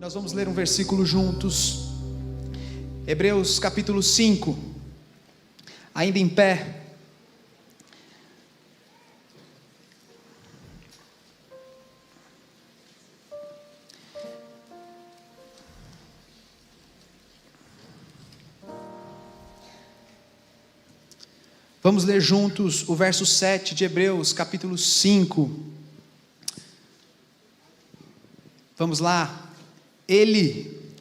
Nós vamos ler um versículo juntos, Hebreus capítulo 5, ainda em pé. Vamos ler juntos o verso 7 de Hebreus capítulo 5. Vamos lá. Ele,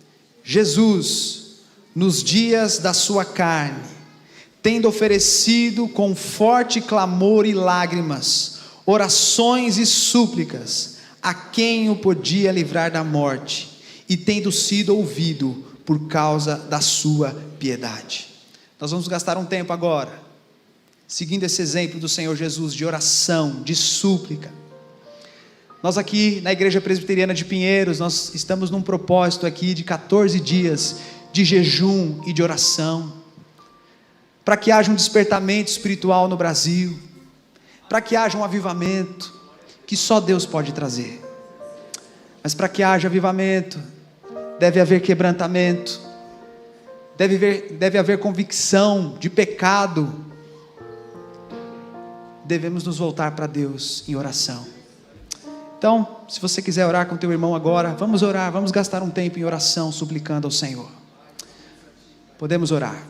Jesus, nos dias da sua carne, tendo oferecido com forte clamor e lágrimas, orações e súplicas, a quem o podia livrar da morte, e tendo sido ouvido por causa da sua piedade. Nós vamos gastar um tempo agora, seguindo esse exemplo do Senhor Jesus, de oração, de súplica. Nós aqui na Igreja Presbiteriana de Pinheiros, nós estamos num propósito aqui de 14 dias de jejum e de oração, para que haja um despertamento espiritual no Brasil, para que haja um avivamento, que só Deus pode trazer. Mas para que haja avivamento, deve haver quebrantamento, deve haver convicção de pecado. Devemos nos voltar para Deus em oração. Então, se você quiser orar com teu irmão agora, vamos orar, vamos gastar um tempo em oração, suplicando ao Senhor. Podemos orar.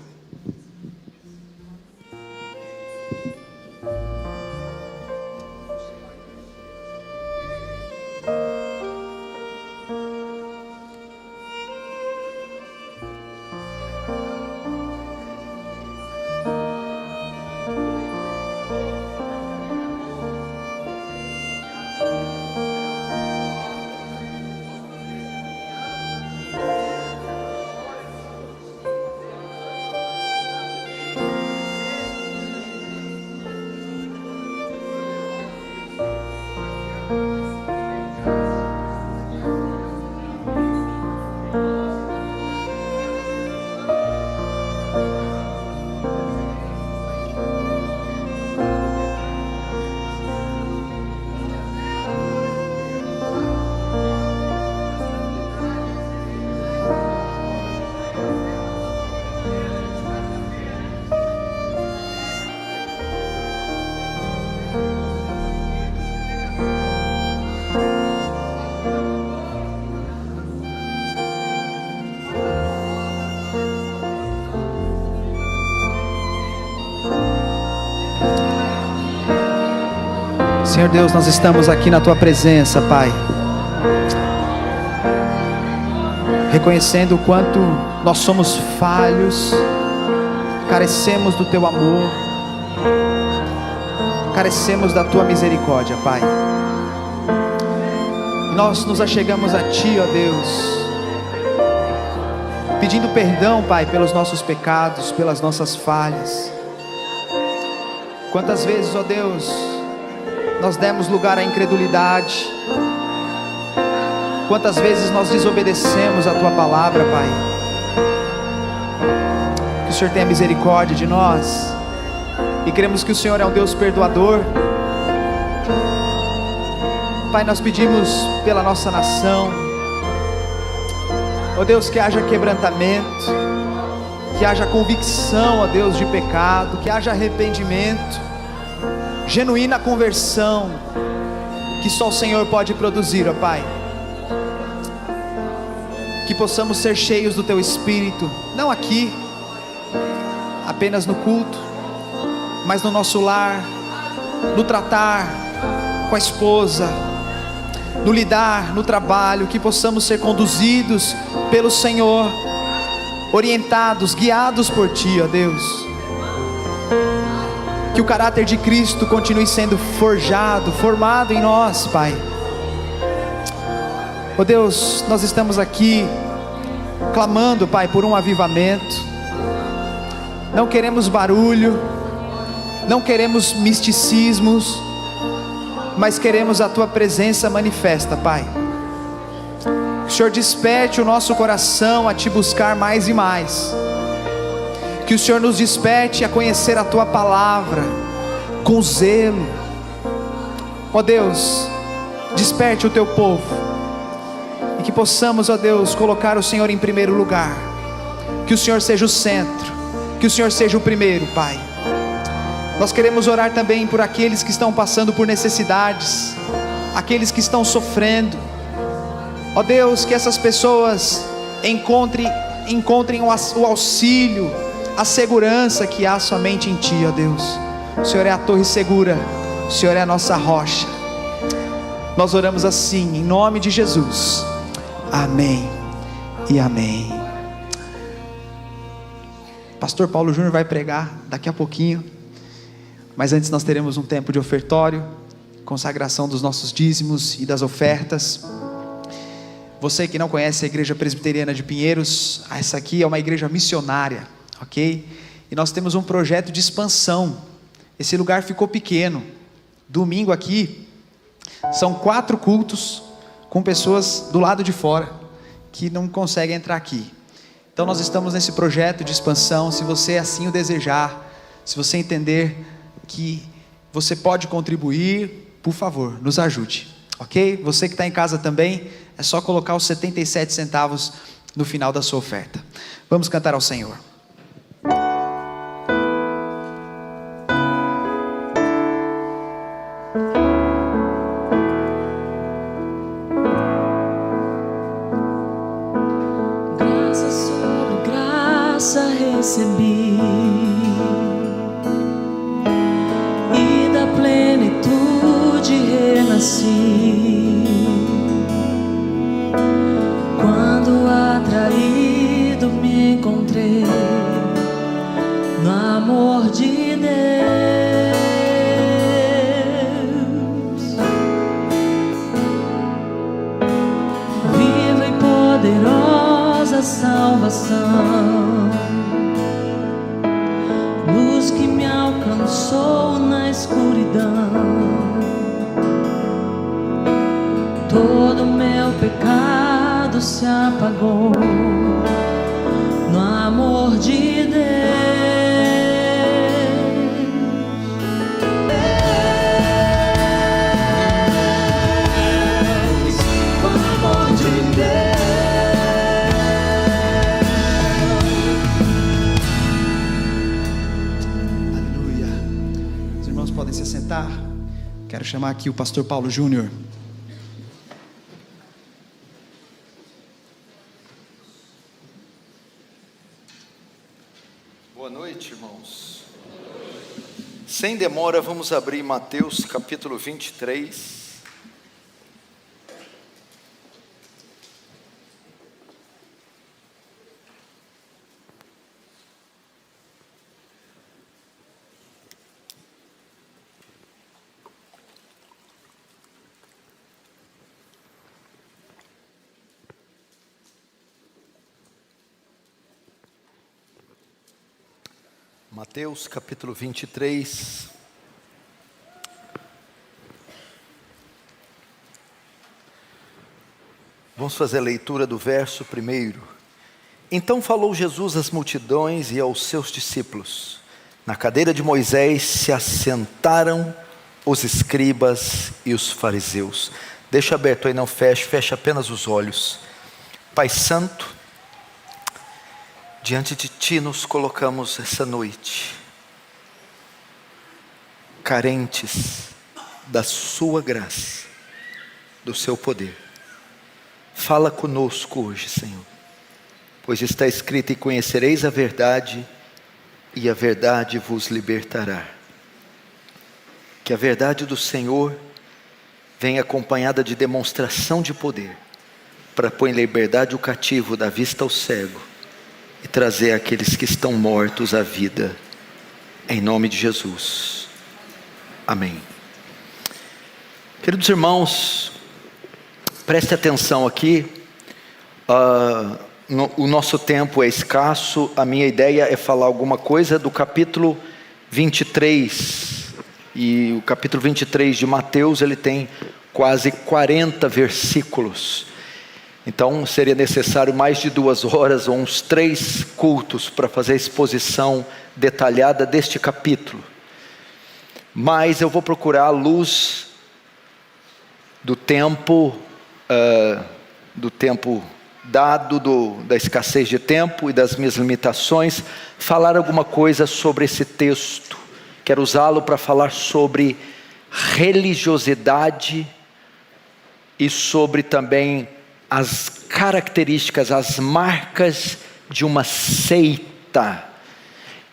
Senhor Deus, nós estamos aqui na Tua presença, Pai, reconhecendo o quanto nós somos falhos, carecemos do Teu amor, carecemos da Tua misericórdia, Pai. Nós nos achegamos a Ti, ó Deus, pedindo perdão, Pai, pelos nossos pecados, pelas nossas falhas. Quantas vezes, ó Deus, nós demos lugar à incredulidade, quantas vezes nós desobedecemos a Tua palavra, Pai. Que o Senhor tenha misericórdia de nós, e cremos que o Senhor é um Deus perdoador. Pai, nós pedimos pela nossa nação, ó Deus, que haja quebrantamento, que haja convicção, ó Deus, de pecado, que haja arrependimento, genuína conversão, que só o Senhor pode produzir, ó Pai. Que possamos ser cheios do Teu Espírito, não aqui, apenas no culto, mas no nosso lar, no tratar com a esposa, no lidar, no trabalho, que possamos ser conduzidos pelo Senhor, orientados, guiados por Ti, ó Deus. Que o caráter de Cristo continue sendo forjado, formado em nós, Pai. Ó Deus, nós estamos aqui clamando, Pai, por um avivamento. Não queremos barulho, não queremos misticismos, mas queremos a Tua presença manifesta, Pai. Que o Senhor desperte o nosso coração a Te buscar mais e mais. Que o Senhor nos desperte a conhecer a Tua palavra com zelo. Ó Deus, desperte o Teu povo, e que possamos, ó Deus, colocar o Senhor em primeiro lugar, que o Senhor seja o centro, que o Senhor seja o primeiro, Pai. Nós queremos orar também por aqueles que estão passando por necessidades, aqueles que estão sofrendo, ó Deus, que essas pessoas encontrem o auxílio, a segurança que há somente em Ti, ó Deus. O Senhor é a torre segura, o Senhor é a nossa rocha. Nós oramos assim, em nome de Jesus, amém e amém. Pastor Paulo Júnior vai pregar daqui a pouquinho, mas antes nós teremos um tempo de ofertório, consagração dos nossos dízimos e das ofertas. Você que não conhece a Igreja Presbiteriana de Pinheiros, essa aqui é uma igreja missionária, ok? E nós temos um projeto de expansão. Esse lugar ficou pequeno. Domingo aqui, são 4 cultos, com pessoas do lado de fora, que não conseguem entrar aqui. Então nós estamos nesse projeto de expansão. Se você assim o desejar, se você entender que você pode contribuir, por favor, nos ajude, ok? Você que está em casa também, é só colocar os 77 centavos no final da sua oferta. Vamos cantar ao Senhor. Graça sobre graça recebi, e da plenitude renasci. Quando atraído me encontrei no amor de Deus, viva e poderosa salvação, luz que me alcançou na escuridão. Todo meu pecado se apagou no amor de Deus. O amor de Deus. Aleluia. Os irmãos podem se assentar. Quero chamar aqui o pastor Paulo Júnior. Boa noite, irmãos. Sem demora, vamos abrir Mateus capítulo 23. Mateus capítulo 23. Vamos fazer a leitura do verso 1. Então falou Jesus às multidões e aos seus discípulos. Na cadeira de Moisés se assentaram os escribas e os fariseus. Deixa aberto aí, não feche, feche apenas os olhos. Pai Santo, diante de Ti nos colocamos essa noite, carentes da Sua graça, do Seu poder. Fala conosco hoje, Senhor, pois está escrito: e conhecereis a verdade, e a verdade vos libertará. Que a verdade do Senhor venha acompanhada de demonstração de poder, para pôr em liberdade o cativo, dar vista ao cego, e trazer aqueles que estão mortos à vida, em nome de Jesus, amém. Queridos irmãos, preste atenção aqui, o nosso tempo é escasso, a minha ideia é falar alguma coisa do capítulo 23, e o capítulo 23 de Mateus, ele tem quase 40 versículos, então seria necessário mais de 2 horas ou uns 3 cultos para fazer a exposição detalhada deste capítulo. Mas eu vou procurar, à luz do tempo do tempo dado, da escassez de tempo e das minhas limitações, falar alguma coisa sobre esse texto. Quero usá-lo para falar sobre religiosidade e sobre também as características, as marcas de uma seita.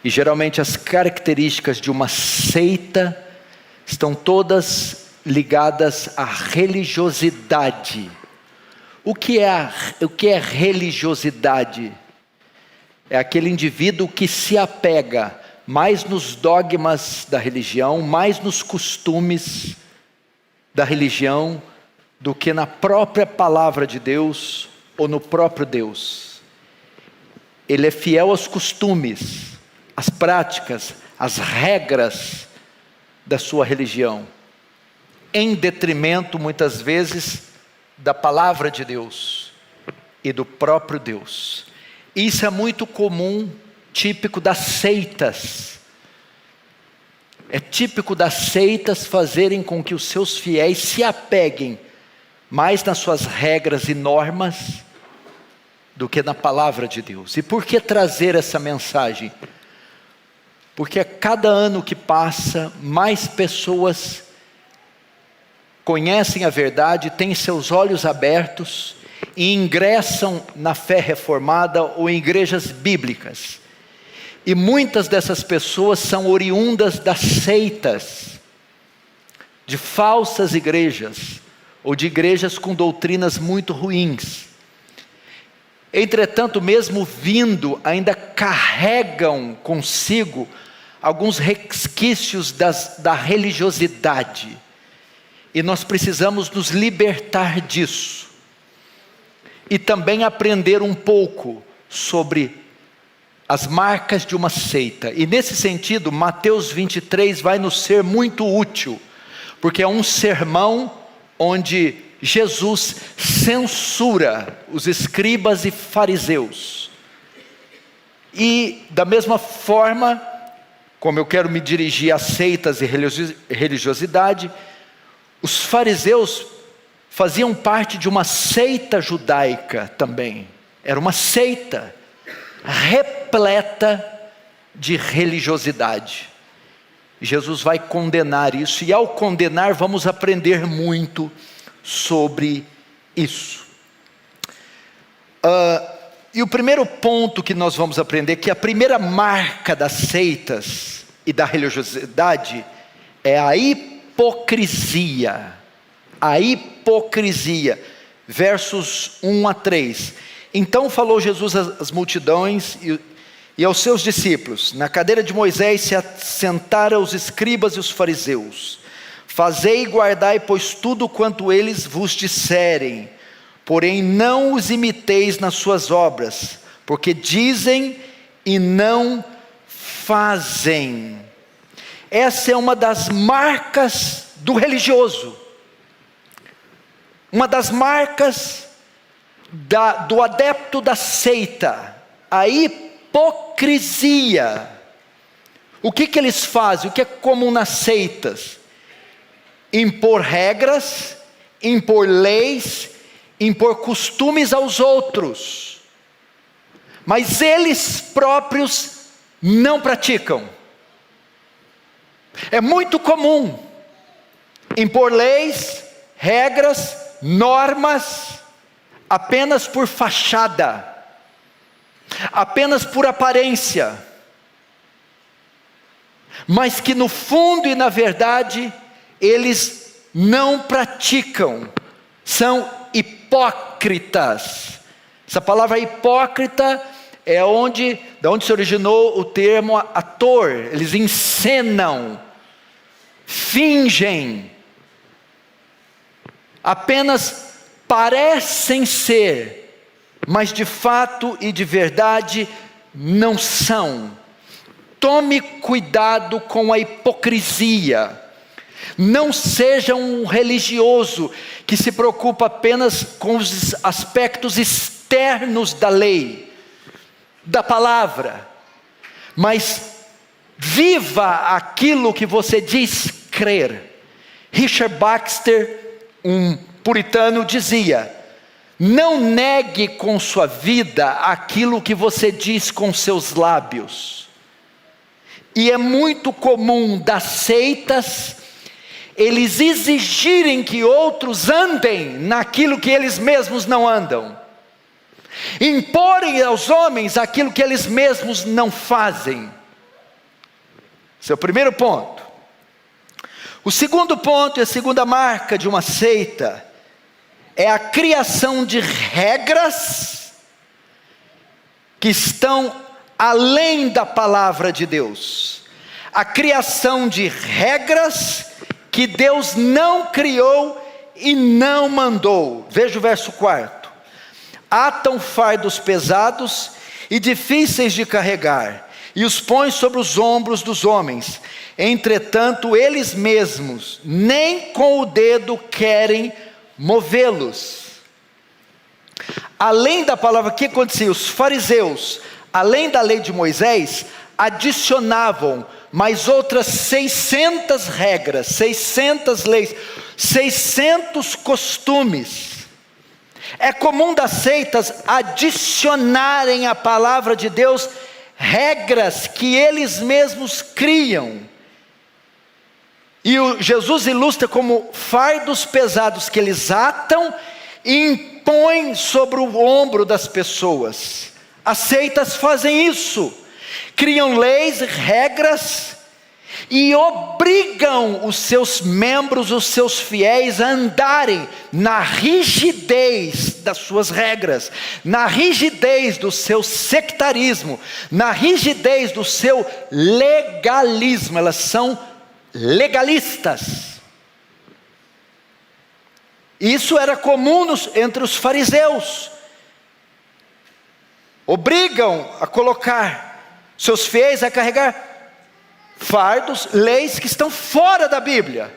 E geralmente as características de uma seita estão todas ligadas à religiosidade. O que é religiosidade? É aquele indivíduo que se apega mais nos dogmas da religião, mais nos costumes da religião, do que na própria palavra de Deus ou no próprio Deus. Ele é fiel aos costumes, às práticas, às regras da sua religião, em detrimento, muitas vezes, da palavra de Deus e do próprio Deus. Isso é muito comum, típico das seitas. É típico das seitas fazerem com que os seus fiéis se apeguem mais nas suas regras e normas do que na palavra de Deus. E por que trazer essa mensagem? Porque a cada ano que passa, mais pessoas conhecem a verdade, têm seus olhos abertos e ingressam na fé reformada ou em igrejas bíblicas. E muitas dessas pessoas são oriundas das seitas, de falsas igrejas, ou de igrejas com doutrinas muito ruins. Entretanto, mesmo vindo, ainda carregam consigo alguns resquícios da religiosidade. E nós precisamos nos libertar disso. E também aprender um pouco sobre as marcas de uma seita. E nesse sentido, Mateus 23 vai nos ser muito útil, porque é um sermão onde Jesus censura os escribas e fariseus. E da mesma forma, como eu quero me dirigir a seitas e religiosidade, os fariseus faziam parte de uma seita judaica também. Era uma seita repleta de religiosidade. Jesus vai condenar isso, e ao condenar vamos aprender muito sobre isso. E o primeiro ponto que nós vamos aprender, que a primeira marca das seitas e da religiosidade, é a hipocrisia. A hipocrisia. Versos 1 a 3. Então falou Jesus às multidões e aos seus discípulos: na cadeira de Moisés se assentaram os escribas e os fariseus. Fazei e guardai, pois, tudo quanto eles vos disserem, porém não os imiteis nas suas obras, porque dizem e não fazem. Essa é uma das marcas do religioso, uma das marcas do adepto da seita, a hipocrisia. O que eles fazem? O que é comum nas seitas? Impor regras, impor leis, impor costumes aos outros, mas eles próprios não praticam. É muito comum impor leis, regras, normas, apenas por fachada, apenas por aparência, mas que no fundo e na verdade eles não praticam, são hipócritas. Essa palavra hipócrita é da onde se originou o termo ator. Eles encenam, fingem, apenas parecem ser, mas de fato e de verdade não são. Tome cuidado com a hipocrisia. Não seja um religioso que se preocupa apenas com os aspectos externos da lei, da palavra, mas viva aquilo que você diz crer. Richard Baxter, um puritano, dizia: Não negue com sua vida aquilo que você diz com seus lábios. E é muito comum das seitas, eles exigirem que outros andem naquilo que eles mesmos não andam. Imporem aos homens aquilo que eles mesmos não fazem. Esse é o primeiro ponto. O segundo ponto e a segunda marca de uma seita é a criação de regras que estão além da palavra de Deus. A criação de regras que Deus não criou e não mandou. Veja o verso 4. Atam fardos pesados e difíceis de carregar, e os põem sobre os ombros dos homens. Entretanto, eles mesmos nem com o dedo querem movê-los. Além da palavra, o que acontecia? Os fariseus, além da lei de Moisés, adicionavam mais outras 600 regras, 600 leis, 600 costumes. É comum das seitas adicionarem à palavra de Deus regras que eles mesmos criam. E Jesus ilustra como fardos pesados que eles atam e impõem sobre o ombro das pessoas. As seitas fazem isso, criam leis, regras e obrigam os seus membros, os seus fiéis a andarem na rigidez das suas regras, na rigidez do seu sectarismo, na rigidez do seu legalismo. Elas são legalistas. Isso era comum entre os fariseus. Obrigam a colocar seus fiéis a carregar fardos, leis que estão fora da Bíblia.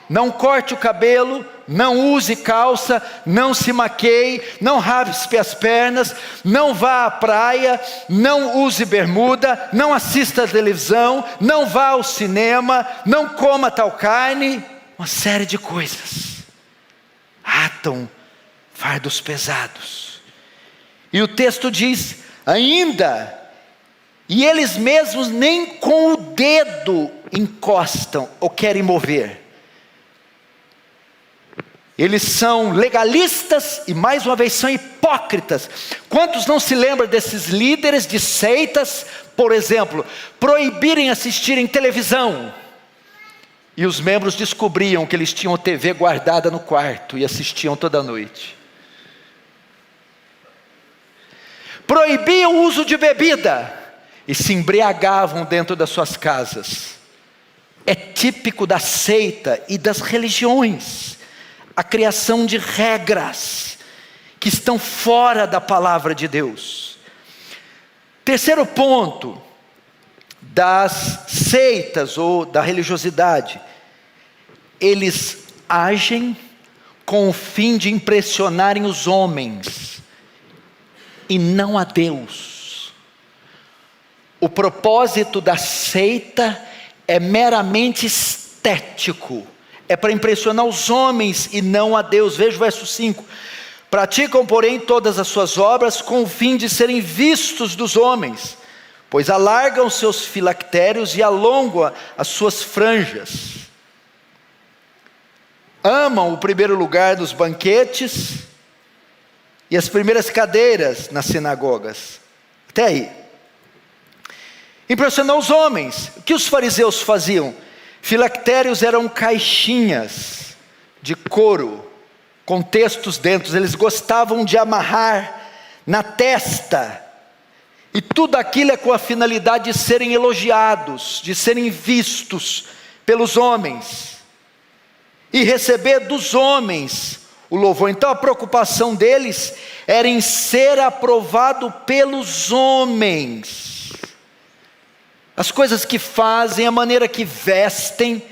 Não corte o cabelo, não use calça, não se maqueie, não raspe as pernas, não vá à praia, não use bermuda, não assista a televisão, não vá ao cinema, não coma tal carne. Uma série de coisas. Atam fardos pesados. E o texto diz ainda, e eles mesmos nem com o dedo encostam ou querem mover. Eles são legalistas e mais uma vez são hipócritas. Quantos não se lembram desses líderes de seitas, por exemplo, proibirem assistirem televisão? E os membros descobriam que eles tinham TV guardada no quarto e assistiam toda noite. Proibiam o uso de bebida e se embriagavam dentro das suas casas. É típico da seita e das religiões a criação de regras que estão fora da palavra de Deus. Terceiro ponto das seitas ou da religiosidade: eles agem com o fim de impressionarem os homens e não a Deus. O propósito da seita é meramente estético, é para impressionar os homens e não a Deus. Veja o verso 5. Praticam, porém, todas as suas obras com o fim de serem vistos dos homens, pois alargam seus filactérios e alongam as suas franjas. Amam o primeiro lugar nos banquetes e as primeiras cadeiras nas sinagogas. Até aí. Impressionar os homens. O que os fariseus faziam? Filactérios eram caixinhas de couro, com textos dentro. Eles gostavam de amarrar na testa. E tudo aquilo é com a finalidade de serem elogiados, de serem vistos pelos homens. E receber dos homens o louvor. Então a preocupação deles era em ser aprovado pelos homens. As coisas que fazem, a maneira que vestem,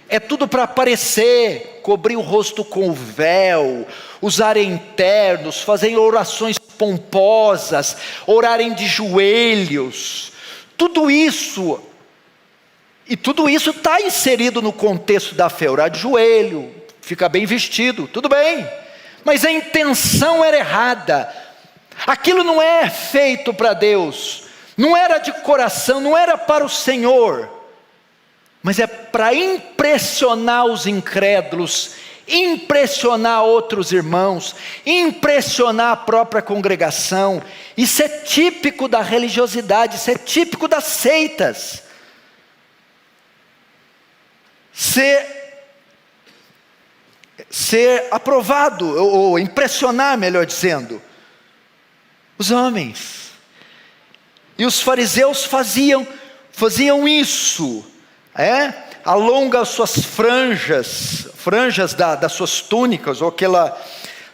é tudo para aparecer, cobrir o rosto com o véu, usarem ternos, fazerem orações pomposas, orarem de joelhos, tudo isso está inserido no contexto da fé. Orar de joelho, ficar bem vestido, tudo bem, mas a intenção era errada. Aquilo não é feito para Deus, não era de coração, não era para o Senhor, mas é para impressionar os incrédulos, impressionar outros irmãos, impressionar a própria congregação. Isso é típico da religiosidade, isso é típico das seitas. Ser aprovado, ou impressionar, melhor dizendo, os homens. E os fariseus faziam isso, alonga as suas franjas das suas túnicas, ou aquela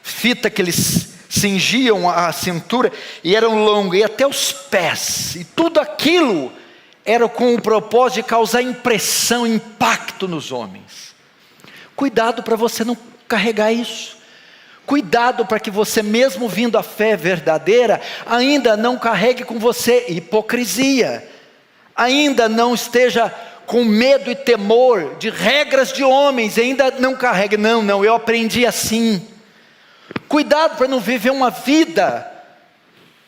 fita que eles cingiam a cintura, e eram longas, e até os pés, e tudo aquilo era com o propósito de causar impressão, impacto nos homens. Cuidado para você não carregar isso. Cuidado para que você, mesmo vindo à fé verdadeira, ainda não carregue com você hipocrisia, ainda não esteja com medo e temor de regras de homens, ainda não carregue, não, eu aprendi assim. Cuidado para não viver uma vida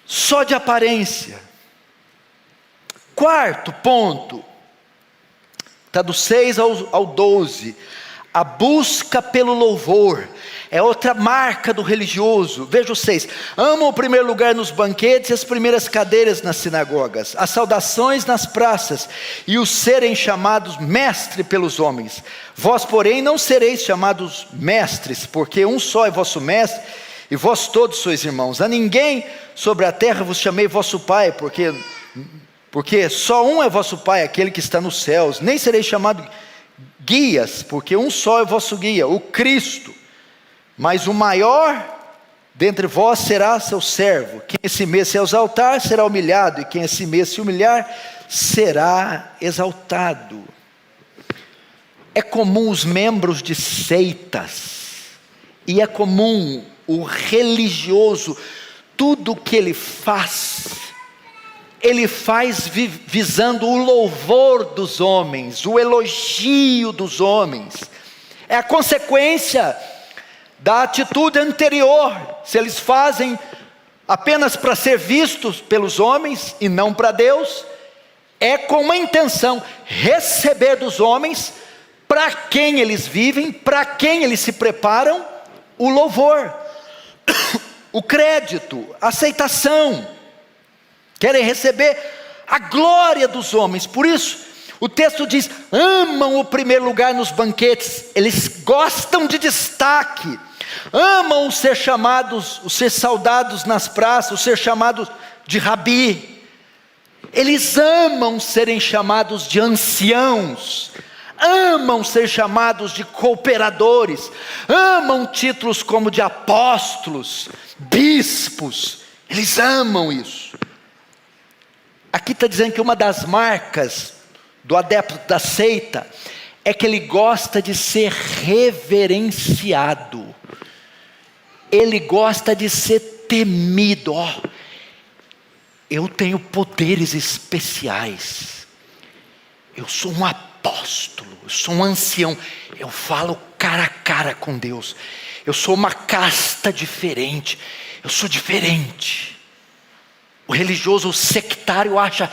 só de aparência. Quarto ponto, está do 6 ao 12, a busca pelo louvor. É outra marca do religioso. Veja o 6. Amam o primeiro lugar nos banquetes e as primeiras cadeiras nas sinagogas, as saudações nas praças e os serem chamados mestre pelos homens. Vós, porém, não sereis chamados mestres, porque um só é vosso mestre e vós todos sois irmãos. A ninguém sobre a terra vos chamei vosso pai, porque só um é vosso pai, aquele que está nos céus. Nem sereis chamados guias, porque um só é vosso guia, o Cristo. Mas o maior dentre vós será seu servo. Quem a si mesmo se exaltar será humilhado, e quem a si mesmo se humilhar será exaltado. É comum os membros de seitas, e é comum o religioso, tudo que ele faz visando o louvor dos homens, o elogio dos homens. É a consequência da atitude anterior. Se eles fazem apenas para ser vistos pelos homens e não para Deus, é com uma intenção: receber dos homens, para quem eles vivem, para quem eles se preparam, o louvor, o crédito, a aceitação. Querem receber a glória dos homens. Por isso, o texto diz: amam o primeiro lugar nos banquetes. Eles gostam de destaque. Amam o ser chamados, o ser saudados nas praças, o ser chamados de rabi. Eles amam serem chamados de anciãos. Amam ser chamados de cooperadores. Amam títulos como de apóstolos, bispos. Eles amam isso. Aqui está dizendo que uma das marcas do adepto da seita é que ele gosta de ser reverenciado. Ele gosta de ser temido. Eu tenho poderes especiais. Eu sou um apóstolo, eu sou um ancião. Eu falo cara a cara com Deus. Eu sou uma casta diferente. Eu sou diferente. O religioso, o sectário acha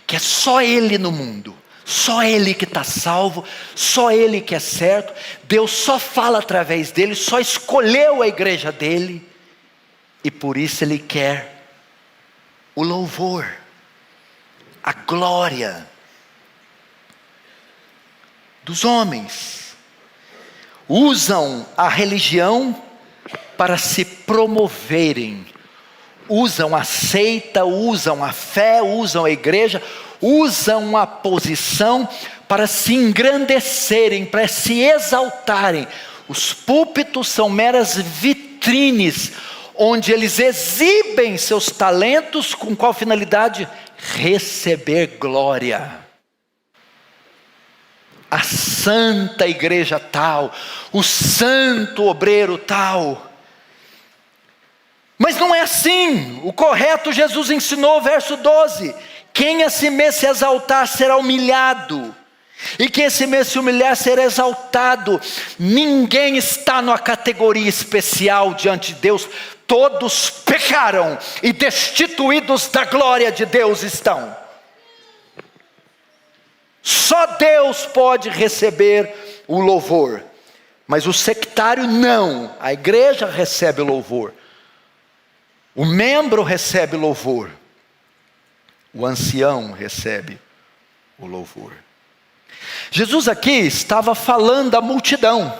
que é só ele no mundo. Só ele que está salvo, só ele que é certo, Deus só fala através dele, só escolheu a igreja dele, e por isso ele quer o louvor, a glória dos homens. Usam a religião para se promoverem, usam a seita, usam a fé, usam a igreja, usam a posição para se engrandecerem, para se exaltarem. Os púlpitos são meras vitrines, onde eles exibem seus talentos, com qual finalidade? Receber glória. A santa igreja tal, o santo obreiro tal. Mas não é assim. O correto Jesus ensinou, verso 12: quem a si mesmo se exaltar será humilhado, E que esse mês se humilhar será exaltado. Ninguém está numa categoria especial diante de Deus. Todos pecaram e destituídos da glória de Deus estão. Só Deus pode receber o louvor. Mas o sectário não. A igreja recebe louvor. O membro recebe louvor. O ancião recebe o louvor. Jesus aqui estava falando à multidão,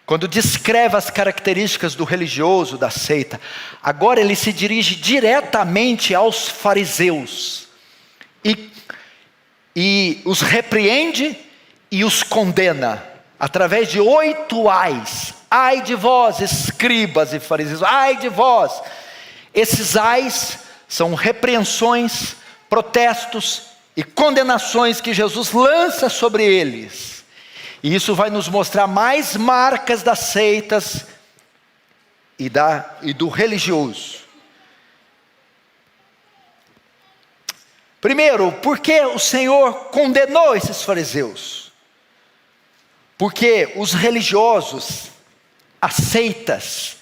quando descreve as características do religioso, da seita. Agora ele se dirige diretamente aos fariseus, e os repreende e os condena, através de 8 ais. Ai de vós, escribas e fariseus, ai de vós. Esses ais são repreensões, protestos e condenações que Jesus lança sobre eles. E isso vai nos mostrar mais marcas das seitas e do religioso. Primeiro, por que o Senhor condenou esses fariseus? Porque os religiosos, as seitas,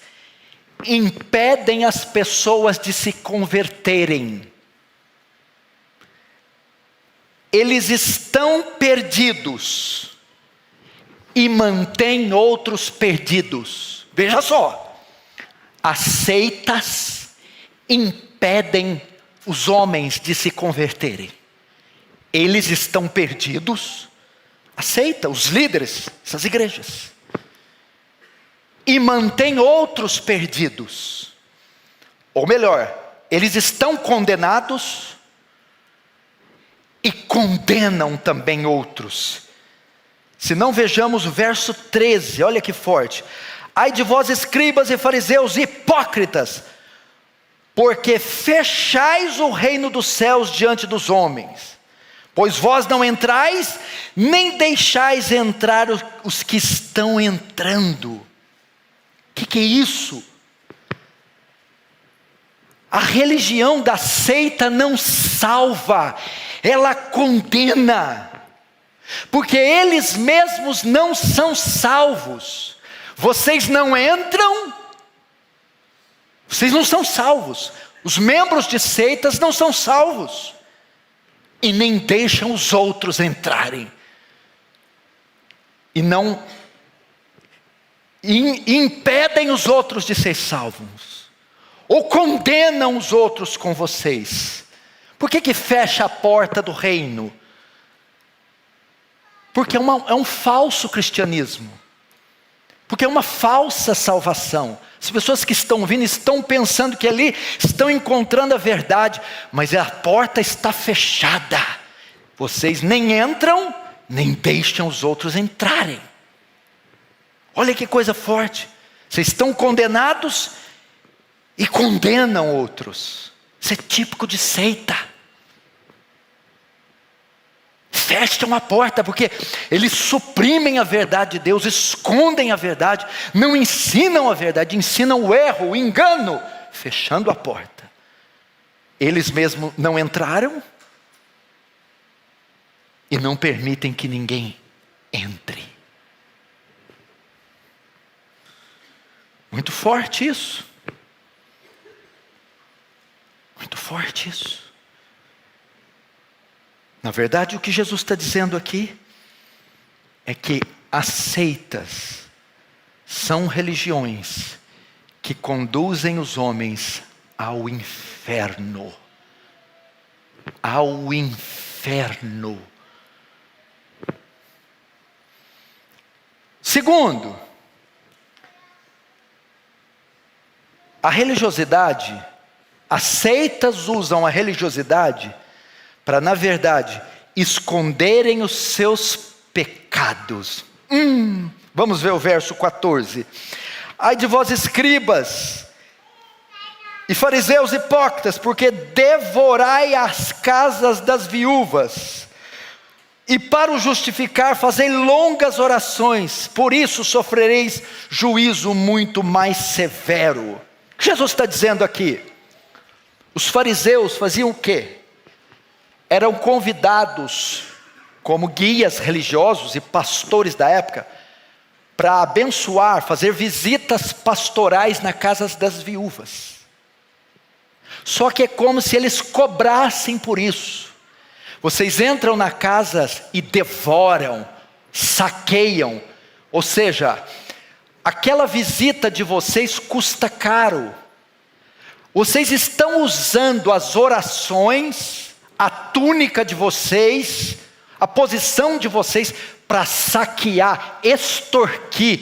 impedem as pessoas de se converterem. Eles estão perdidos e mantêm outros perdidos. Veja só, as seitas impedem os homens de se converterem. Eles estão perdidos, a seita, os líderes, essas igrejas, e mantêm outros perdidos. Ou melhor, eles estão condenados e condenam também outros. Se não, vejamos o verso 13, olha que forte. Ai de vós, escribas e fariseus hipócritas, porque fechais o reino dos céus diante dos homens, pois vós não entrais, nem deixais entrar os que estão entrando. O que é isso? A religião da seita não salva, ela condena, porque eles mesmos não são salvos. Vocês não entram, vocês não são salvos. Os membros de seitas não são salvos, e nem deixam os outros entrarem, e não impedem os outros de ser salvos, ou condenam os outros com vocês. Por que fecha a porta do reino? Porque é um falso cristianismo, porque é uma falsa salvação. As pessoas que estão vindo estão pensando que ali estão encontrando a verdade, mas a porta está fechada. Vocês nem entram, nem deixam os outros entrarem. Olha que coisa forte. Vocês estão condenados e condenam outros. Isso é típico de seita. Fecham a porta, porque eles suprimem a verdade de Deus, escondem a verdade, não ensinam a verdade, ensinam o erro, o engano, fechando a porta. Eles mesmos não entraram e não permitem que ninguém entre. Muito forte isso. Muito forte isso. Na verdade, o que Jesus está dizendo aqui é que as seitas são religiões que conduzem os homens ao inferno. Ao inferno. Segundo, a religiosidade, as seitas usam a religiosidade para, na verdade, esconderem os seus pecados. Vamos ver o verso 14. Ai de vós, escribas e fariseus hipócritas, porque devorai as casas das viúvas, e para o justificar fazei longas orações, por isso sofrereis juízo muito mais severo. O que Jesus está dizendo aqui? Os fariseus faziam o quê? Eram convidados como guias religiosos e pastores da época, para abençoar, fazer visitas pastorais na casa das viúvas. Só que é como se eles cobrassem por isso. Vocês entram na casa e devoram, saqueiam, ou seja, aquela visita de vocês custa caro. Vocês estão usando as orações, a túnica de vocês, a posição de vocês para saquear, extorquir,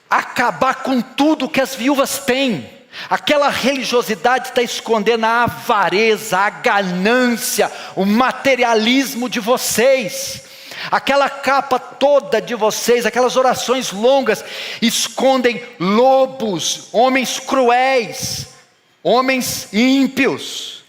acabar com tudo que as viúvas têm. Aquela religiosidade está escondendo a avareza, a ganância, o materialismo de vocês. Aquela capa toda de vocês, aquelas orações longas, escondem lobos, homens cruéis, homens ímpios.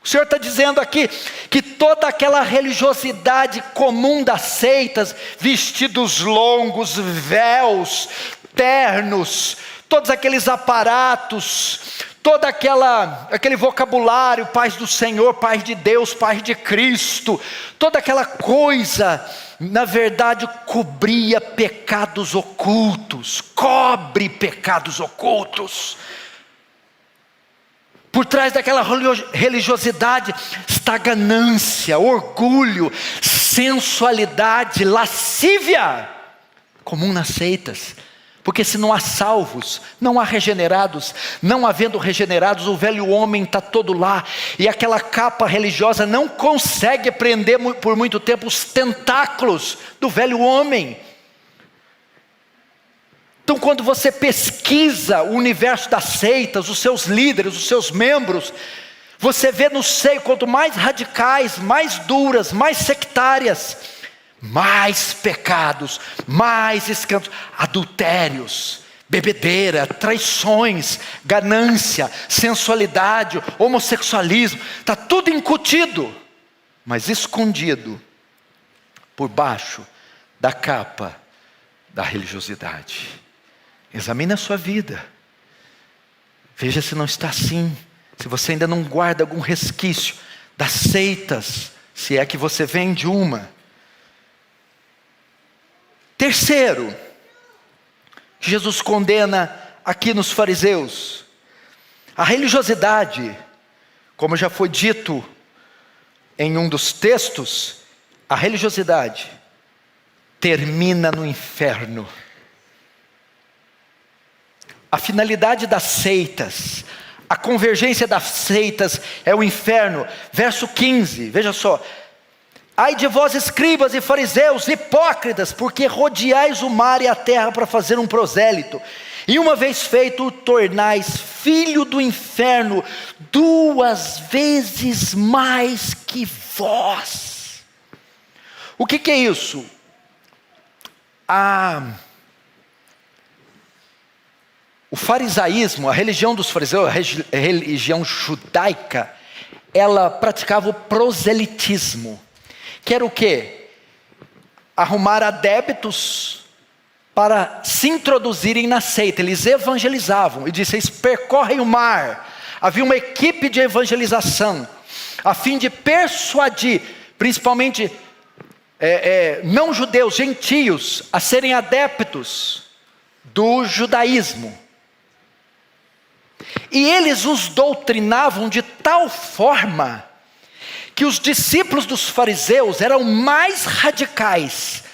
O Senhor está dizendo aqui que toda aquela religiosidade comum das seitas, vestidos longos, véus, ternos, todos aqueles aparatos, todo aquele vocabulário, paz do Senhor, paz de Deus, paz de Cristo, toda aquela coisa, na verdade cobria pecados ocultos, cobre pecados ocultos. Por trás daquela religiosidade está ganância, orgulho, sensualidade, lascívia, comum nas seitas. Porque se não há salvos, não há regenerados, não havendo regenerados, o velho homem está todo lá, e aquela capa religiosa não consegue prender por muito tempo os tentáculos do velho homem. Então quando você pesquisa o universo das seitas, os seus líderes, os seus membros, você vê no seio, quanto mais radicais, mais duras, mais sectárias, mais pecados, mais escândalos, adultérios, bebedeira, traições, ganância, sensualidade, homossexualismo, está tudo incutido, mas escondido por baixo da capa da religiosidade. Examine a sua vida, veja se não está assim, se você ainda não guarda algum resquício das seitas, se é que você vem de uma. Terceiro, Jesus condena aqui nos fariseus, a religiosidade, como já foi dito em um dos textos, a religiosidade termina no inferno. A finalidade das seitas, a convergência das seitas é o inferno. Verso 15, veja só. Ai de vós, escribas e fariseus, hipócritas, porque rodeais o mar e a terra para fazer um prosélito. E uma vez feito, o tornais filho do inferno, 2 vezes mais que vós. O que é isso? O farisaísmo, a religião dos fariseus, a religião judaica, ela praticava o proselitismo. Que era o quê? Arrumar adeptos para se introduzirem na seita. Eles evangelizavam, e disse, eles percorrem o mar. Havia uma equipe de evangelização, a fim de persuadir, principalmente não judeus, gentios, a serem adeptos do judaísmo. E eles os doutrinavam de tal forma que os discípulos dos fariseus eram mais radicais,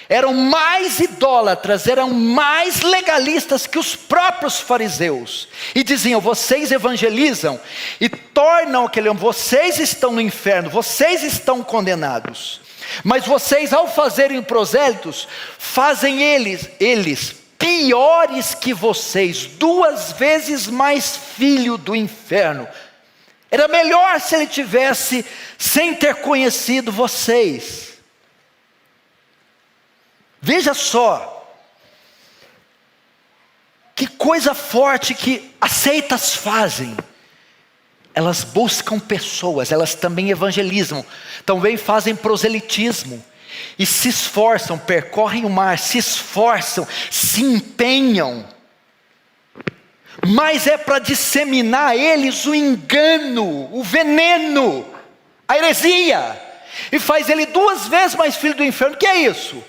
eram mais idólatras, eram mais legalistas que os próprios fariseus. E diziam, vocês evangelizam e tornam aquele homem, vocês estão no inferno, vocês estão condenados. Mas vocês, ao fazerem prosélitos, fazem eles piores que vocês, 2 vezes mais filho do inferno. Era melhor se ele tivesse sem ter conhecido vocês. Veja só, que coisa forte que as seitas fazem. Elas buscam pessoas, elas também evangelizam, também fazem proselitismo. E se esforçam, percorrem o mar, se esforçam, se empenham. Mas é para disseminar a eles o engano, o veneno, a heresia. e faz ele 2 vezes mais filho do inferno. O que é isso?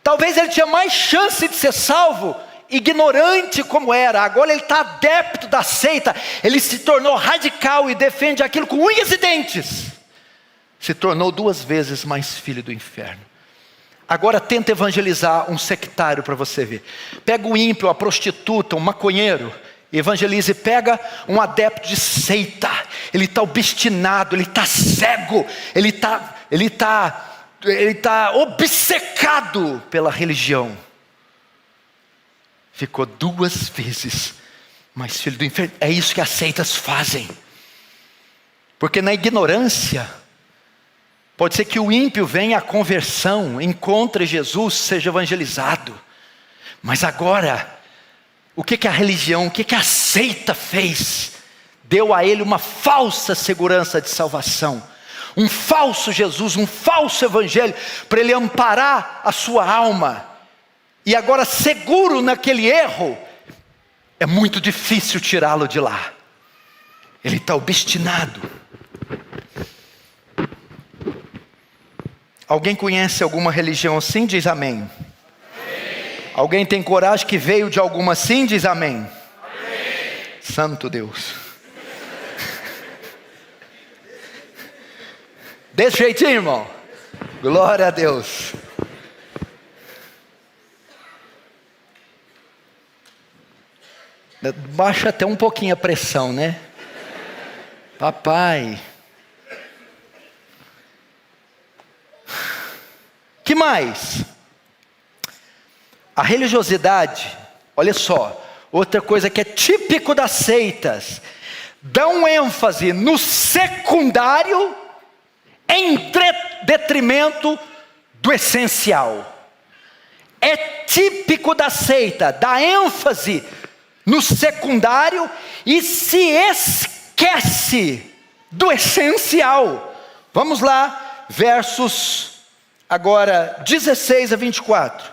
Talvez ele tinha mais chance de ser salvo, ignorante como era. Agora ele está adepto da seita, ele se tornou radical e defende aquilo com unhas e dentes. Se tornou 2 vezes mais filho do inferno. Agora tenta evangelizar um sectário para você ver. Pega o ímpio, a prostituta, um maconheiro, evangelize. Pega um adepto de seita, ele está obstinado, ele está cego, ele está obcecado pela religião. Ficou 2 vezes mais filho do inferno. É isso que as seitas fazem. Porque na ignorância, pode ser que o ímpio venha à conversão, encontre Jesus, seja evangelizado. Mas agora, o que a religião, o que a seita fez? Deu a ele uma falsa segurança de salvação. Um falso Jesus, um falso evangelho, para ele amparar a sua alma. E agora, seguro naquele erro, é muito difícil tirá-lo de lá. Ele está obstinado. Alguém conhece alguma religião assim? Diz amém. Amém. Alguém tem coragem que veio de alguma assim? Diz amém. Amém. Santo Deus. Desse jeitinho, irmão. Glória a Deus. Baixa até um pouquinho a pressão, né? Papai. Que mais? A religiosidade, olha só, outra coisa que é típico das seitas, dão ênfase no secundário em detrimento do essencial. É típico da seita, dá ênfase no secundário e se esquece do essencial. Vamos lá, versos agora 16 a 24.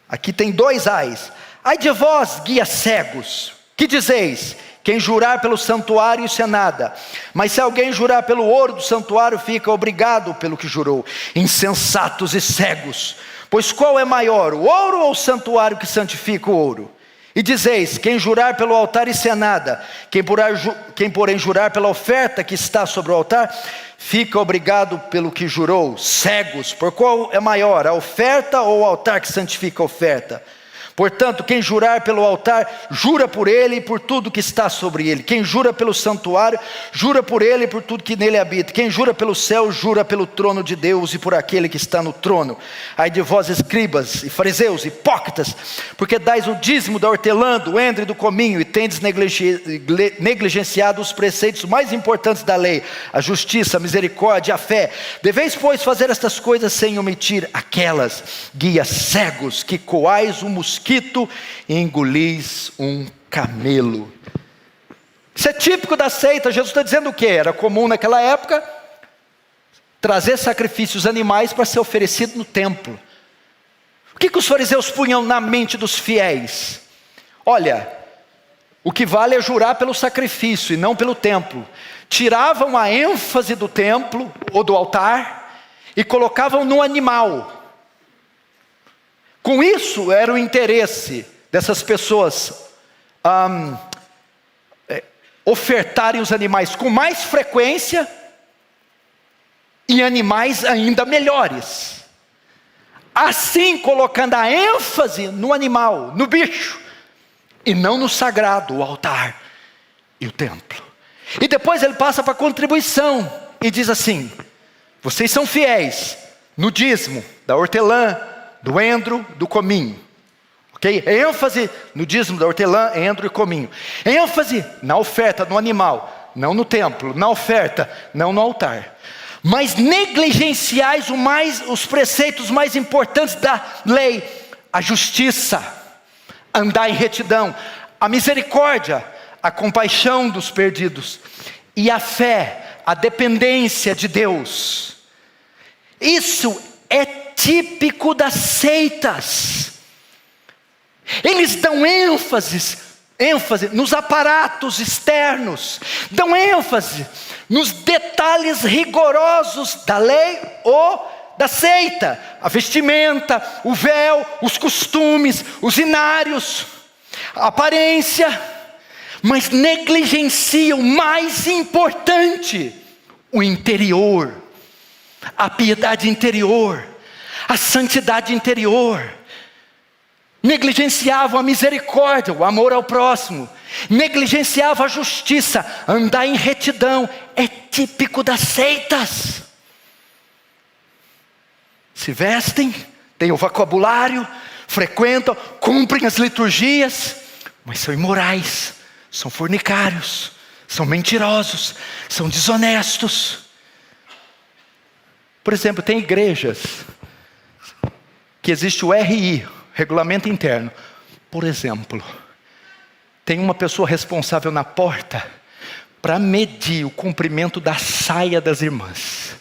Aqui tem 2 ais. Ai de vós, guias cegos, que dizeis: quem jurar pelo santuário, isso é nada. Mas se alguém jurar pelo ouro do santuário, fica obrigado pelo que jurou. Insensatos e cegos. Pois qual é maior, o ouro ou o santuário que santifica o ouro? E dizeis: quem jurar pelo altar, isso é nada. Quem porém jurar pela oferta que está sobre o altar, fica obrigado pelo que jurou. Cegos, por qual é maior, a oferta ou o altar que santifica a oferta? Portanto, quem jurar pelo altar, jura por ele e por tudo que está sobre ele. Quem jura pelo santuário, jura por ele e por tudo que nele habita. Quem jura pelo céu, jura pelo trono de Deus e por aquele que está no trono. Ai de vós, escribas e fariseus, hipócritas, porque dais o dízimo da hortelã, do endro e do cominho, e tendes negligenciado os preceitos mais importantes da lei: a justiça, a misericórdia, a fé. Deveis, pois, fazer estas coisas sem omitir aquelas. Guias cegos, que coais um mosquito e engolis um camelo. Isso é típico da seita. Jesus está dizendo o que? Era comum naquela época trazer sacrifícios animais para ser oferecido no templo. O que os fariseus punham na mente dos fiéis? Olha, o que vale é jurar pelo sacrifício e não pelo templo. Tiravam a ênfase do templo ou do altar e colocavam no animal. Com isso era o interesse dessas pessoas ofertarem os animais com mais frequência e animais ainda melhores. Assim, colocando a ênfase no animal, no bicho, e não no sagrado, o altar e o templo. E depois ele passa para a contribuição e diz assim: vocês são fiéis no dízimo da hortelã, do endro, do cominho. Ok? ênfase no dízimo da hortelã, endro e cominho. ênfase na oferta, no animal, não no templo. Na oferta, não no altar. Mas negligenciais os preceitos mais importantes da lei: a justiça, andar em retidão, a misericórdia, a compaixão dos perdidos, e a fé, a dependência de Deus. Isso é típico das seitas. Eles dão ênfase ênfase nos aparatos externos, dão ênfase nos detalhes rigorosos da lei ou da seita, a vestimenta, o véu, os costumes, os inários, a aparência, mas negligenciam o mais importante, o interior, a piedade interior, a santidade interior. Negligenciavam a misericórdia, o amor ao próximo, negligenciavam a justiça, andar em retidão, é típico das seitas. Se vestem, têm o vocabulário, frequentam, cumprem as liturgias, mas são imorais, são fornicários, são mentirosos, são desonestos. Por exemplo, tem igrejas que existe o RI, regulamento interno. Por exemplo, tem uma pessoa responsável na porta para medir o comprimento da saia das irmãs.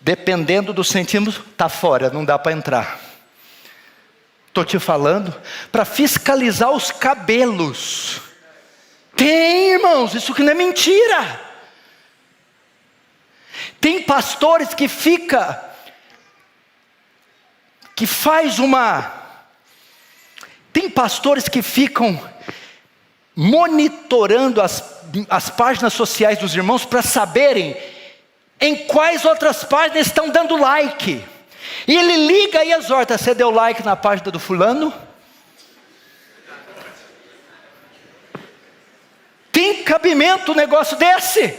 Dependendo do centímetro, está fora, não dá para entrar. Estou te falando, para fiscalizar os cabelos. Tem, irmãos, isso que não é mentira. Tem pastores que Tem pastores que ficam monitorando as páginas sociais dos irmãos para saberem em quais outras páginas estão dando like. E ele liga e exorta: você deu like na página do fulano? Tem cabimento um negócio desse?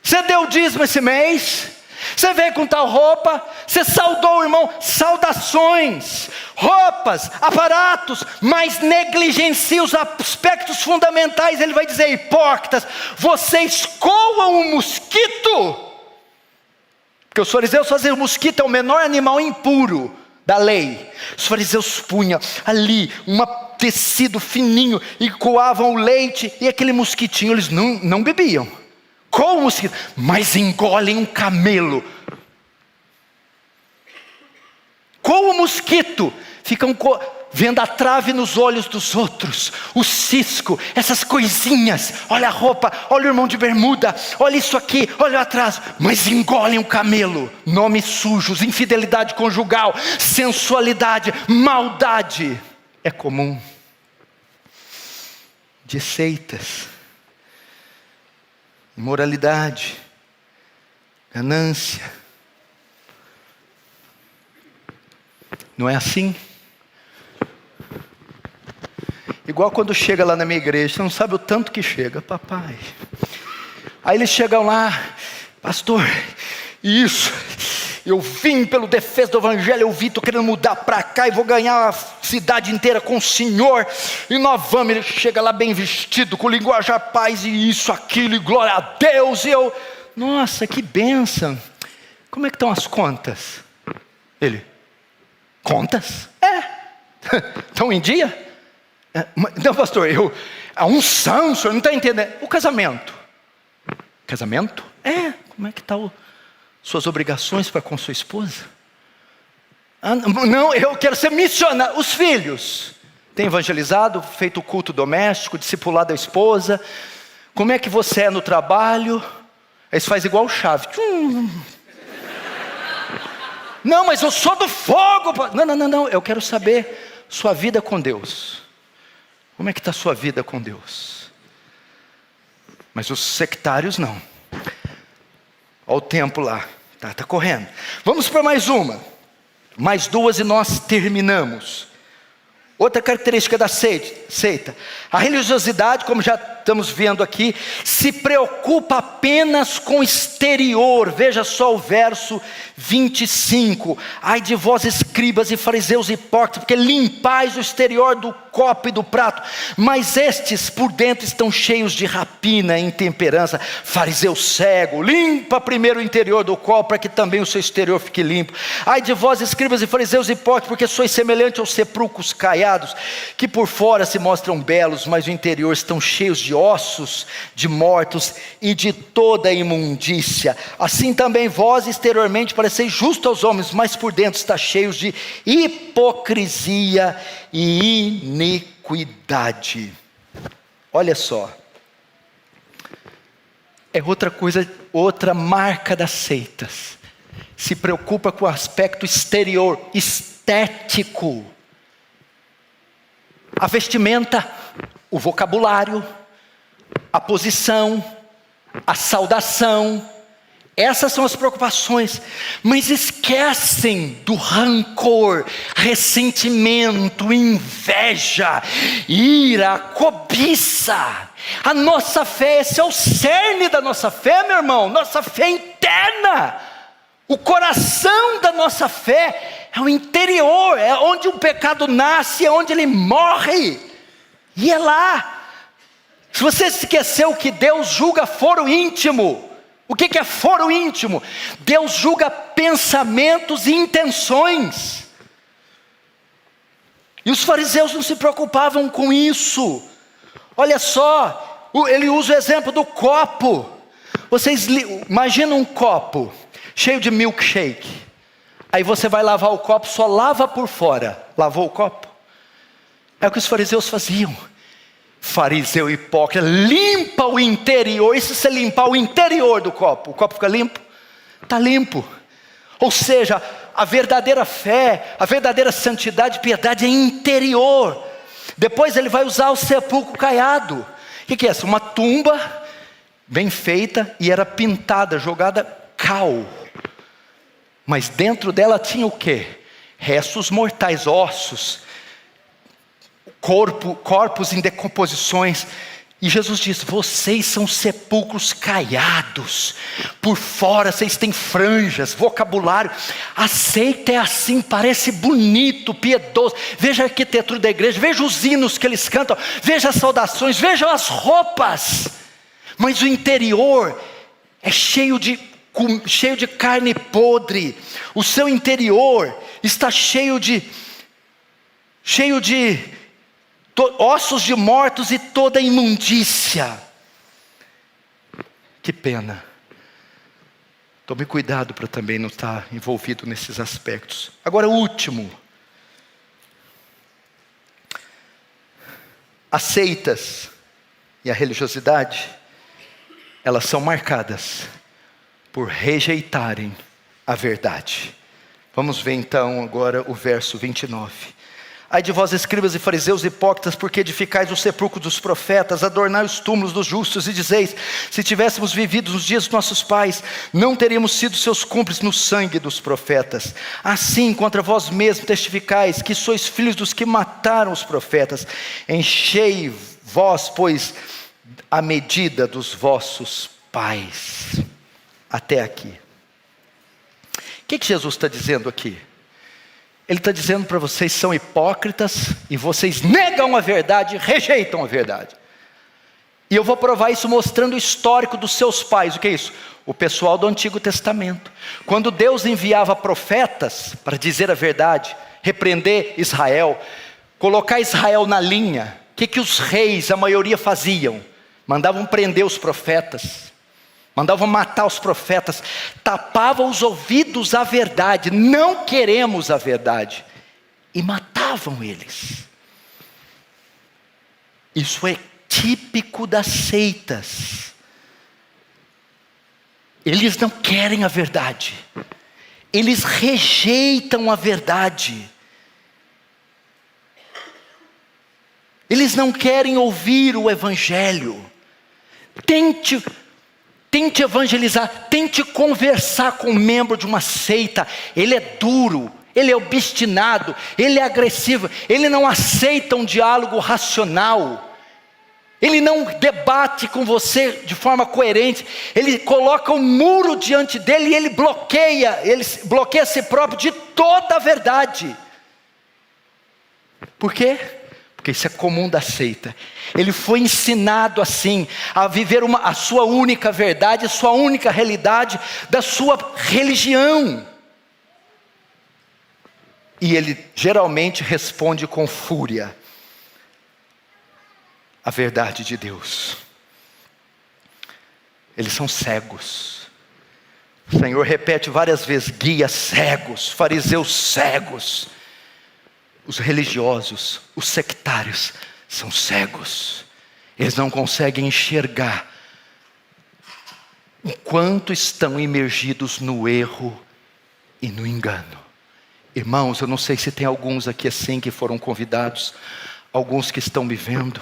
Você deu dízimo esse mês? Você veio com tal roupa? Você saudou o irmão? Saudações, roupas, aparatos, mas negligencia os aspectos fundamentais. Ele vai dizer: hipócritas, vocês coam um mosquito. Porque os fariseus faziam, o mosquito é o menor animal impuro da lei. Os fariseus punham ali um tecido fininho e coavam o leite, e aquele mosquitinho eles não bebiam. Coam o mosquito, mas engolem um camelo. Coam o mosquito, ficam vendo a trave nos olhos dos outros, o cisco, essas coisinhas. Olha a roupa, olha o irmão de bermuda, olha isso aqui, olha atrás, mas engolem um camelo. Nomes sujos, infidelidade conjugal, sensualidade, maldade. É comum de seitas, imoralidade, ganância. Não é assim? Igual quando chega lá na minha igreja, você não sabe o tanto que chega, papai. Aí eles chegam lá: pastor, isso, eu vim pelo defesa do evangelho, eu vi, estou querendo mudar para cá e vou ganhar a cidade inteira com o senhor, e nós vamos. Ele chega lá bem vestido, com linguajar paz, e isso, aquilo, e glória a Deus, e eu, nossa, que bênção. Como é que estão as contas? Ele: contas? Estão em dia? Não, pastor, a unção, o senhor não está entendendo. O casamento? Casamento? Como é que estão suas obrigações para com sua esposa? Não, eu quero ser missionário. Os filhos? Tem evangelizado, feito o culto doméstico, discipulado a esposa? Como é que você é no trabalho? Eles fazem igual o Chave. Não, mas eu sou do fogo. Não, eu quero saber sua vida com Deus. Como é que está a sua vida com Deus? Mas os sectários não. Olha o tempo lá, está correndo. Vamos para mais uma, mais duas e nós terminamos. Outra característica da seita: a religiosidade, como já estamos vendo aqui, se preocupa apenas com o exterior. Veja só o verso 25. Ai de vós, escribas e fariseus hipócritas, porque limpais o exterior do copo e do prato, mas estes por dentro estão cheios de rapina e intemperança. Fariseu cego, limpa primeiro o interior do copo, para que também o seu exterior fique limpo. Ai de vós, escribas e fariseus hipócritas, porque sois semelhantes aos sepulcros caiados, que por fora se mostram belos, mas no interior estão cheios de ossos de mortos e de toda a imundícia. Assim também vós exteriormente pareceis justos aos homens, mas por dentro está cheios de hipocrisia e iniquidade. iniquidade. Olha só. É outra coisa, outra marca das seitas. Se preocupa com o aspecto exterior, estético. A vestimenta, o vocabulário, a posição, a saudação. Essas são as preocupações, mas esquecem do rancor, ressentimento, inveja, ira, cobiça. A nossa fé, esse é o cerne da nossa fé, meu irmão, nossa fé interna. O coração da nossa fé é o interior, é onde o pecado nasce, é onde ele morre, e é lá. Se você esqueceu que Deus julga foro íntimo, o que é foro íntimo? Deus julga pensamentos e intenções. E os fariseus não se preocupavam com isso. Olha só, ele usa o exemplo do copo. Vocês imaginam um copo cheio de milkshake. Aí você vai lavar o copo, só lava por fora. Lavou o copo? É o que os fariseus faziam. Fariseu hipócrita, limpa o interior. E se você limpar o interior do copo, o copo fica limpo? Está limpo. Ou seja, a verdadeira fé, a verdadeira santidade e piedade é interior. Depois ele vai usar o sepulcro caiado. O que é isso? Uma tumba bem feita e era pintada, jogada cal. Mas dentro dela tinha o quê? Restos mortais, ossos, corpos em decomposições. E Jesus diz: vocês são sepulcros caiados, por fora vocês têm franjas, vocabulário. A seita é assim, parece bonito, piedoso. Veja a arquitetura da igreja, veja os hinos que eles cantam, veja as saudações, veja as roupas. Mas o interior é cheio de carne podre. O seu interior está cheio de ossos de mortos e toda imundícia. Que pena. Tome cuidado para também não estar envolvido nesses aspectos. Agora o último. As seitas e a religiosidade, elas são marcadas por rejeitarem a verdade. Vamos ver então agora o verso 29. Ai de vós, escribas e fariseus hipócritas, porque edificais o sepulcro dos profetas, adornai os túmulos dos justos, e dizeis: se tivéssemos vivido nos dias dos nossos pais, não teríamos sido seus cúmplices no sangue dos profetas. Assim, contra vós mesmos testificais que sois filhos dos que mataram os profetas. Enchei vós, pois, a medida dos vossos pais. Até aqui. O que Jesus está dizendo aqui? Ele está dizendo para vocês: são hipócritas e vocês negam a verdade, rejeitam a verdade. E eu vou provar isso mostrando o histórico dos seus pais. O que é isso? O pessoal do Antigo Testamento. Quando Deus enviava profetas para dizer a verdade, repreender Israel, colocar Israel na linha, o que os reis, a maioria, faziam? Mandavam prender os profetas. Mandavam matar os profetas, tapavam os ouvidos à verdade, não queremos a verdade, e matavam eles. Isso é típico das seitas. Eles não querem a verdade, eles rejeitam a verdade, eles não querem ouvir o Evangelho. Tente evangelizar, tente conversar com um membro de uma seita. Ele é duro, ele é obstinado, ele é agressivo, ele não aceita um diálogo racional, ele não debate com você de forma coerente, ele coloca um muro diante dele e ele bloqueia a si próprio de toda a verdade. Por quê? Porque isso é comum da seita. Ele foi ensinado assim, a viver a sua única verdade, a sua única realidade, da sua religião. E ele geralmente responde com fúria a verdade de Deus. Eles são cegos. O Senhor repete várias vezes: guias cegos, fariseus cegos. Os religiosos, os sectários, são cegos, eles não conseguem enxergar enquanto estão imergidos no erro e no engano. Irmãos, eu não sei se tem alguns aqui assim que foram convidados, alguns que estão me vendo,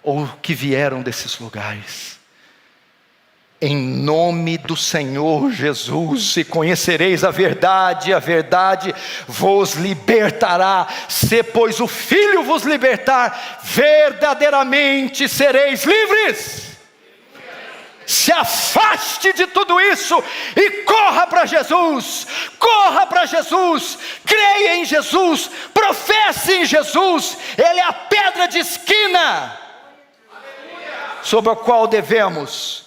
ou que vieram desses lugares. Em nome do Senhor Jesus, e conhecereis a verdade vos libertará. Se pois o Filho vos libertar, verdadeiramente sereis livres. Se afaste de tudo isso e corra para Jesus, creia em Jesus, professe em Jesus. Ele é a pedra de esquina sobre a qual devemos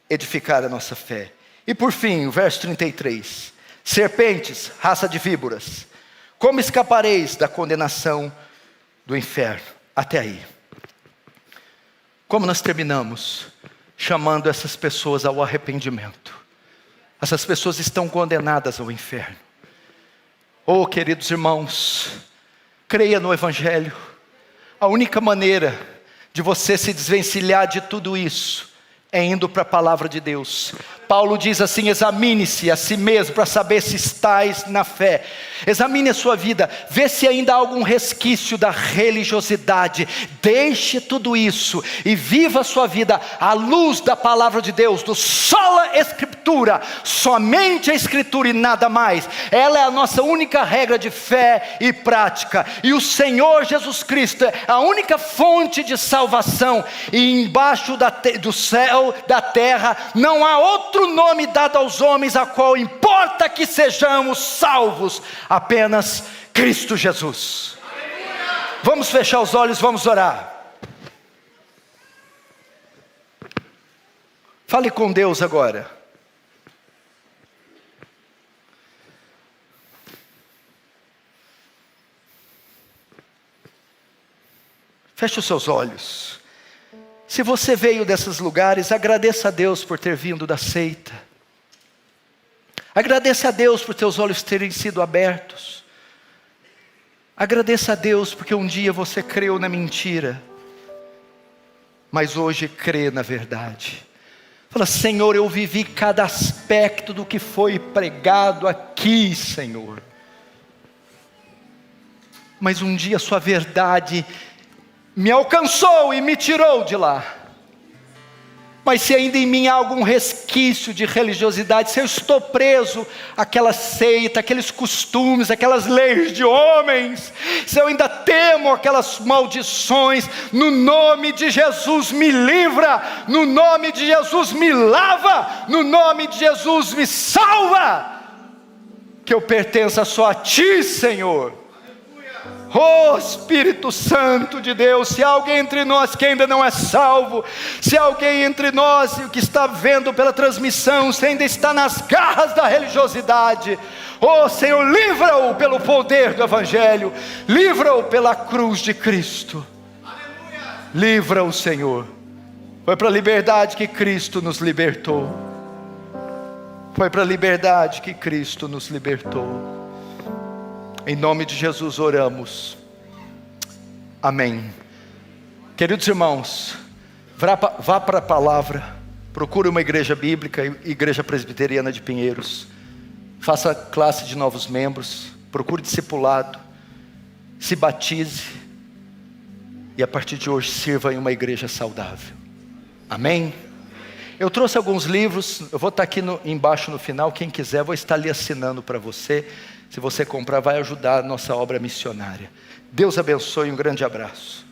edificar a nossa fé. E por fim, o verso 33: serpentes, raça de víboras, como escapareis da condenação do inferno? Até aí. Como nós terminamos chamando essas pessoas ao arrependimento? Essas pessoas estão condenadas ao inferno. Oh, queridos irmãos, creia no Evangelho. A única maneira de você se desvencilhar de tudo isso é indo para a palavra de Deus. Paulo diz assim: examine-se a si mesmo para saber se estáis na fé. Examine a sua vida, vê se ainda há algum resquício da religiosidade. Deixe tudo isso e viva a sua vida à luz da palavra de Deus, do sola escritura, somente a escritura e nada mais. Ela é a nossa única regra de fé e prática, e o Senhor Jesus Cristo é a única fonte de salvação, e embaixo do céu, da terra, não há outro nome dado aos homens a qual importa que sejamos salvos, apenas Cristo Jesus. Aleluia. Vamos fechar os olhos, vamos orar. Fale com Deus agora. Feche os seus olhos. Se você veio desses lugares, agradeça a Deus por ter vindo da seita. Agradeça a Deus por teus olhos terem sido abertos. Agradeça a Deus porque um dia você creu na mentira, mas hoje crê na verdade. Fala: Senhor, eu vivi cada aspecto do que foi pregado aqui, Senhor. Mas um dia a sua verdade me alcançou e me tirou de lá. Mas se ainda em mim há algum resquício de religiosidade, se eu estou preso àquela seita, aqueles costumes, aquelas leis de homens, se eu ainda temo aquelas maldições, no nome de Jesus me livra, no nome de Jesus me lava, no nome de Jesus me salva, que eu pertença só a Ti, Senhor. Oh Espírito Santo de Deus, se há alguém entre nós que ainda não é salvo, se há alguém entre nós que está vendo pela transmissão, se ainda está nas garras da religiosidade, oh Senhor, livra-o pelo poder do Evangelho, livra-o pela cruz de Cristo. Livra-o, Senhor. Foi para a liberdade que Cristo nos libertou. Foi para a liberdade que Cristo nos libertou. Em nome de Jesus oramos. Amém. Queridos irmãos, vá para a palavra. Procure uma igreja bíblica, Igreja Presbiteriana de Pinheiros. Faça classe de novos membros. Procure discipulado. Se batize. E a partir de hoje sirva em uma igreja saudável. Amém? Eu trouxe alguns livros. Eu vou estar aqui embaixo no final. Quem quiser, vou estar ali assinando para você. Se você comprar, vai ajudar a nossa obra missionária. Deus abençoe, um grande abraço.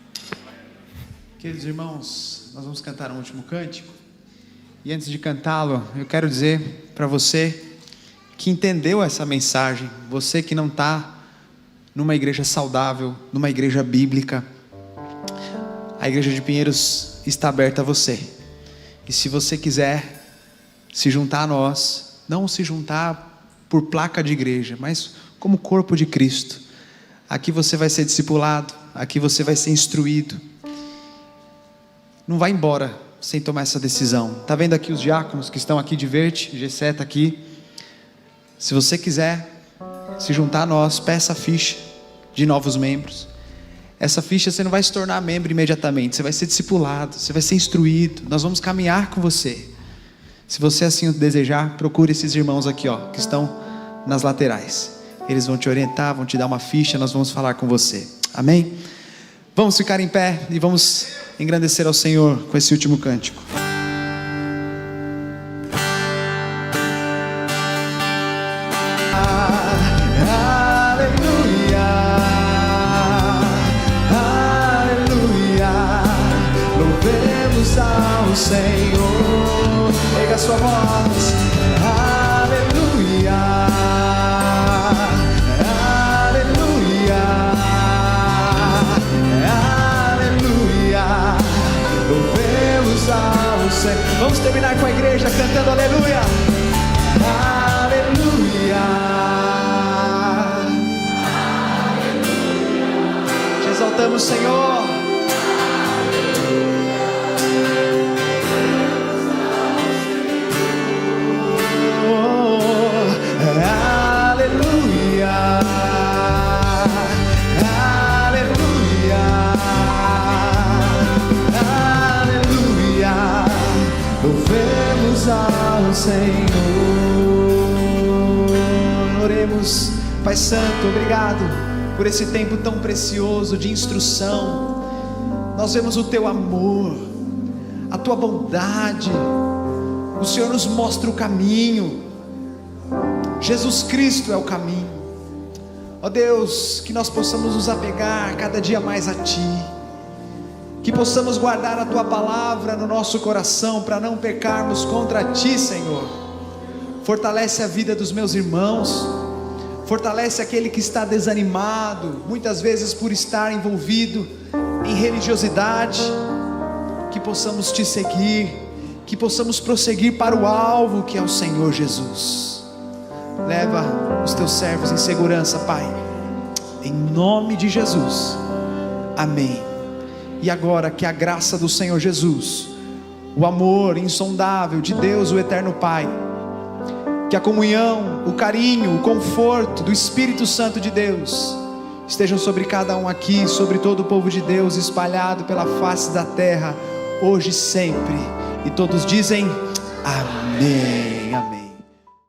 Queridos irmãos, nós vamos cantar um último cântico. E antes de cantá-lo, eu quero dizer para você que entendeu essa mensagem, você que não está numa igreja saudável, numa igreja bíblica, a igreja de Pinheiros está aberta a você. E se você quiser se juntar a nós, não se juntar por placa de igreja, mas como corpo de Cristo, aqui você vai ser discipulado, aqui você vai ser instruído. Não vai embora sem tomar essa decisão. Está vendo aqui os diáconos que estão aqui de verde, Gessé está aqui. Se você quiser se juntar a nós, peça a ficha de novos membros. essa ficha você não vai se tornar membro imediatamente, você vai ser discipulado, você vai ser instruído, nós vamos caminhar com você. Se você assim o desejar, procure esses irmãos aqui, ó, que estão nas laterais. Eles vão te orientar, vão te dar uma ficha, nós vamos falar com você. Amém? Vamos ficar em pé e vamos engrandecer ao Senhor com esse último cântico. Aleluia, aleluia, louvemos ao Senhor. Pega a sua voz. Aleluia, aleluia, aleluia, louvemos ao Senhor. Vamos terminar com a igreja cantando aleluia. Aleluia, te exaltamos, Senhor. Aleluia, aleluia, aleluia, louvemos ao Senhor. Oremos. Pai Santo, obrigado por esse tempo tão precioso de instrução. Nós vemos o teu amor, a tua bondade. O Senhor nos mostra o caminho. Jesus Cristo é o caminho. Ó Deus, que nós possamos nos apegar cada dia mais a Ti, que possamos guardar a Tua palavra no nosso coração, para não pecarmos contra Ti, Senhor. Fortalece a vida dos meus irmãos, fortalece aquele que está desanimado, muitas vezes por estar envolvido em religiosidade, que possamos Te seguir, que possamos prosseguir para o alvo que é o Senhor Jesus. Leva os Teus servos em segurança, Pai, em nome de Jesus, amém. E agora que a graça do Senhor Jesus, o amor insondável de Deus, o eterno Pai, que a comunhão, o carinho, o conforto do Espírito Santo de Deus estejam sobre cada um aqui, sobre todo o povo de Deus espalhado pela face da terra, hoje e sempre. E todos dizem amém, amém.